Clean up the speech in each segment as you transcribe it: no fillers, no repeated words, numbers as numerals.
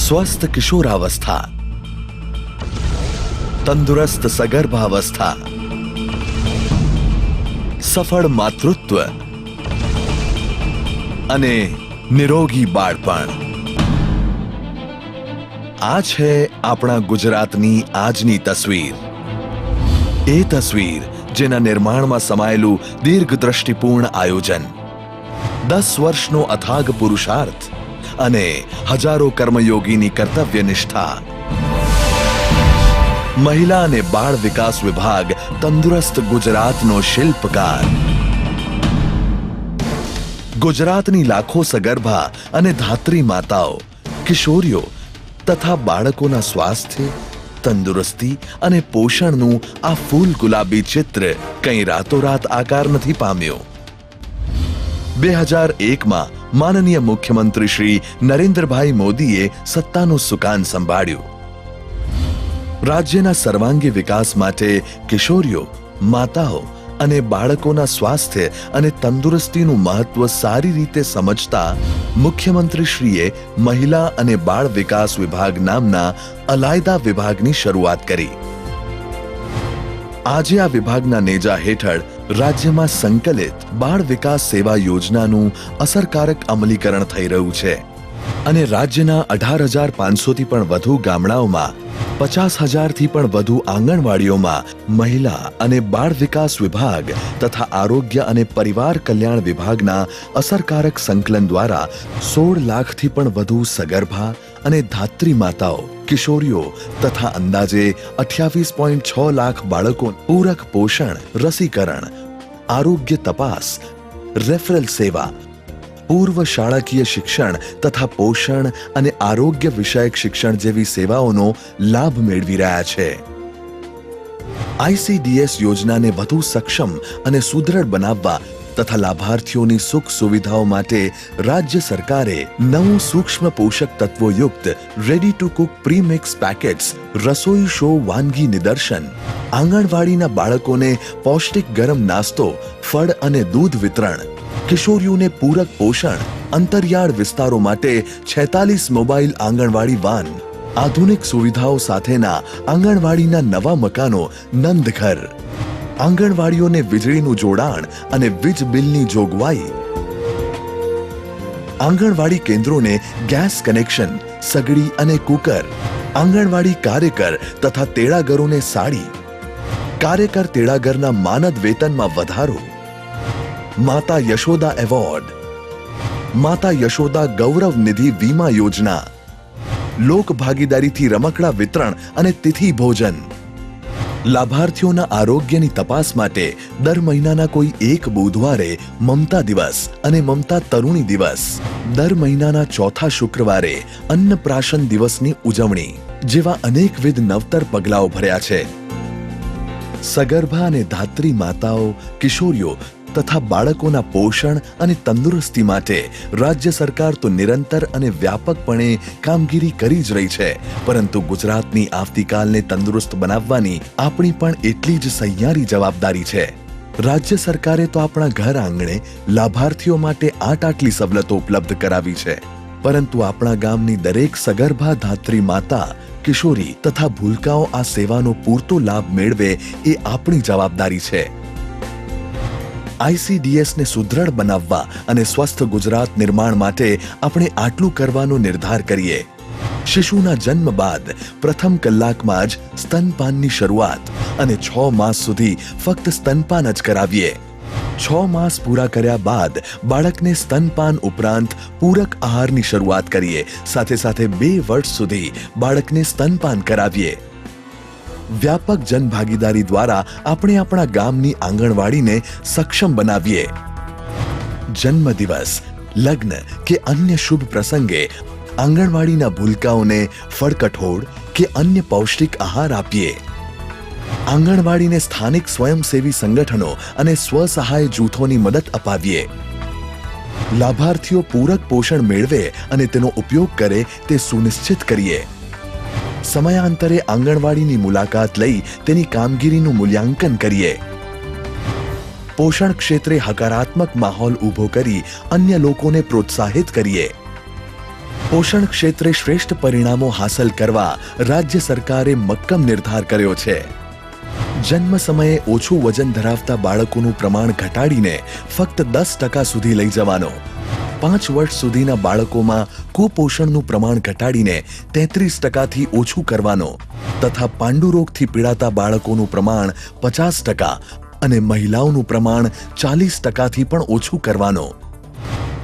स्वस्थ किशोरावस्था, तंदुरुस्त सगर्भावस्था, सफળ માતૃત્વ અને નિરોગી બાળપણ. આ છે આપણા ગુજરાતની આજની તસવીર. એ તસવીર જેના નિર્માણમાં સમાયેલું દીર્ઘદ્રષ્ટિપૂર્ણ આયોજન, 10 વર્ષનો અથાગ પુરુષાર્થ અને હજારો કર્મયોગીની કર્તવ્યનિષ્ઠા. મહિલા અને બાળ વિકાસ વિભાગ તંદુરસ્ત ગુજરાતનો શિલ્પકાર. ગુજરાતની લાખો સગર્ભા અને ધાત્રી માતાઓ, કિશોરીઓ તથા બાળકોના સ્વાસ્થ્ય, તંદુરસ્તી અને પોષણનું આ ફૂલ ગુલાબી ચિત્ર કંઈ રાતોરાત આકાર નથી પામ્યો. 2001માં માનનીય મુખ્યમંત્રી શ્રી નરેન્દ્રભાઈ મોદીએ સત્તાનું સુકાન સંભાળ્યું. રાજ્યના સર્વાંગી વિકાસ માટે કિશોરીઓ, માતાઓ અને બાળકોના સ્વાસ્થ્ય અને તંદુરસ્તીનું મહત્વ સારી રીતે સમજતા મુખ્યમંત્રીશ્રીએ મહિલા અને બાળ વિકાસ વિભાગ નામના અલાયદા વિભાગની શરૂઆત કરી. આજે આ વિભાગના નેજા હેઠળ રાજ્યમાં સંકલિત બાળ વિકાસ સેવા યોજનાનું અસરકારક અમલીકરણ થઈ રહ્યું છે અને રાજ્યના 18,500થી પણ વધુ ગામડાઓમાં 50,000થી પણ વધુ આંગણવાડીઓમાં મહિલા અને બાળ વિકાસ વિભાગ તથા આરોગ્ય અને પરિવાર કલ્યાણ વિભાગના અસરકારક સંકલન દ્વારા 16 લાખથી પણ વધુ સગર્ભા અને ધાત્રી માતાઓ, કિશોરીઓ તથા અંદાજે 28.6 લાખ બાળકો પૂરક પોષણ, રસીકરણ, આરોગ્ય તપાસ, રેફરલ સેવા, પૂર્વ શાળાકીય શિક્ષણ તથા પોષણ અને આરોગ્ય વિષયક શિક્ષણ જેવી સેવાઓનો લાભ મેળવી રહ્યા છે. ICDS યોજનાને વધુ સક્ષમ અને સુદૃઢ બનાવવા તથા લાભાર્થીઓની સુખ સુવિધાઓ માટે રાજ્ય સરકારે નવું સૂક્ષ્મ પોષક તત્વોયુક્ત ready to cook premix packets રસોઈ શો વાનગી નિદર્શન, આંગણવાડીના બાળકોને પૌષ્ટિક ગરમ નાસ્તો, ફળ અને દૂધ વિતરણ, કિશોરીઓને પૂરક પોષણ, અંતરિયાળ વિસ્તારો માટે 46 મોબાઈલ આંગણવાડી વાન, આધુનિક સુવિધાઓ સાથેના આંગણવાડીના નવા મકાનો નંદઘર, આંગણવાડીઓને વીજળીનું જોડાણ અને વીજ બિલની જોગવાઈ, આંગણવાડી કેન્દ્રોને ગેસ કનેક્શન, સગડી અને કુકર, આંગણવાડી કાર્યકર તથા તેડાગરોને સાડી, કાર્યકર તેડાગરના માનદ વેતનમાં વધારો, માતા યશોદા એવોર્ડ, માતા યશોદા ગૌરવ નિધિ વીમા યોજના, લોક ભાગીદારીથી રમકડા વિતરણ અને તિથિ ભોજન. લાભાર્થીઓના આરોગ્યની તપાસ માટે દર મહિનાના કોઈ એક બુધવારે મમતા દિવસ અને મમતા તરુણી દિવસ, દર મહિનાના ચોથા શુક્રવારે અન્નપ્રાશન દિવસની ઉજવણી જેવા અનેકવિધ નવતર પગલાઓ ભર્યા છે. સગર્ભા અને ધાત્રી માતાઓ, કિશોરીઓ તથા બાળકોના પોષણ અને તંદુરસ્તી માટે રાજ્ય સરકાર તો નિરંતર અને વ્યાપકપણે કામગીરી કરી જ રહી છે, પરંતુ ગુજરાતની આવતીકાલને તંદુરસ્ત બનાવવાની આપણી પણ એટલી જ સહિયારી જવાબદારી છે. રાજ્ય સરકારે તો આપણા ઘર આંગણે લાભાર્થીઓ માટે આટલી સવલતો ઉપલબ્ધ કરાવી છે, પરંતુ આપણા ગામની દરેક સગર્ભા ધાત્રી માતા, કિશોરી તથા ભૂલકાઓ આ સેવાનો પૂરતો લાભ મેળવે એ આપણી જવાબદારી છે. ICDSને સુદૃઢ બનાવવા અને સ્વસ્થ ગુજરાત નિર્માણ માટે આપણે આટલું કરવાનો નિર્ધાર કરીએ. શિશુના જન્મ બાદ પ્રથમ કલાકમાં જ સ્તનપાનની શરૂઆત અને 6 માસ સુધી ફક્ત સ્તનપાન જ કરાવીએ. 6 માસ પૂરા કર્યા બાદ બાળકને સ્તનપાન ઉપરાંત પૂરક આહારની શરૂઆત કરીએ. સાથે સાથે 2 વર્ષ સુધી બાળકને સ્તનપાન કરાવીએ. વ્યાપક જનભાગીદારી દ્વારા આપણે આપણા ગામની આંગણવાડીને સક્ષમ બનાવીએ. જન્મદિવસ, લગ્ન કે અન્ય શુભ પ્રસંગે આંગણવાડીના ભૂલકાઓને ફળ કઠોળ કે અન્ય પૌષ્ટિક આહાર આપીએ. આંગણવાડીને સ્થાનિક સ્વયંસેવી સંગઠનો અને સ્વસહાય જૂથોની મદદ અપાવીએ. લાભાર્થીઓ પૂરક પોષણ મેળવે અને તેનો ઉપયોગ કરે તે સુનિશ્ચિત કરીએ. સમયાંતરે આંગણવાડીની મુલાકાત લઈ તેની કામગીરીનું મૂલ્યાંકન કરીએ. પોષણ ક્ષેત્રે હકારાત્મક માહોલ ઊભો કરી અન્ય લોકોને પ્રોત્સાહિત કરીએ. પોષણ ક્ષેત્રે શ્રેષ્ઠ પરિણામો હાંસલ કરવા રાજ્ય સરકારે મક્કમ નિર્ધાર કર્યો છે. જન્મ સમયે ઓછું વજન ધરાવતા બાળકોનું પ્રમાણ ઘટાડીને ફક્ત 10% સુધી લઈ જવાનો, 5 વર્ષ સુધીના બાળકોમાં કુપોષણનું પ્રમાણ ઘટાડીને 33%થી ઓછું કરવાનો તથા પાંડુરોગથી પીડાતા બાળકોનું પ્રમાણ 50% અને મહિલાઓનું પ્રમાણ 40%થી પણ ઓછું કરવાનો.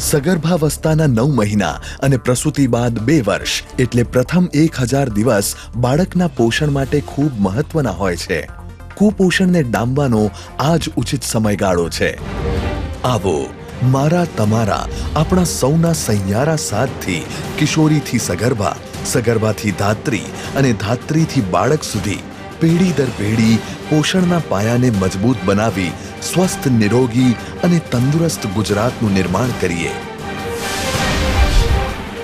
સગર્ભાવસ્થાના 9 મહિના અને પ્રસૂતિ બાદ 2 વર્ષ એટલે પ્રથમ 1000 દિવસ બાળકના પોષણ માટે ખૂબ મહત્વના હોય છે. કુપોષણને ડામવાનો આ જ ઉચિત સમયગાળો છે. આવો મારા તમારા આપણા સૌના સહિયારા સાથથી કિશોરીથી સગર્ભા, સગર્ભાથી ધાત્રી અને ધાત્રીથી બાળક સુધી પેઢી દર પેઢી પોષણના પાયાને મજબૂત બનાવી સ્વસ્થ, નિરોગી અને તંદુરસ્ત ગુજરાતનું નિર્માણ કરીએ.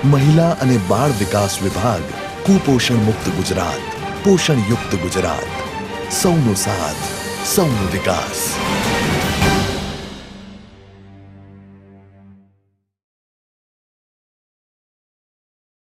મહિલા અને બાળ વિકાસ વિભાગ, કુપોષણ મુક્ત ગુજરાત, પોષણ યુક્ત ગુજરાત. સૌનો સાથ, સૌનો વિકાસ.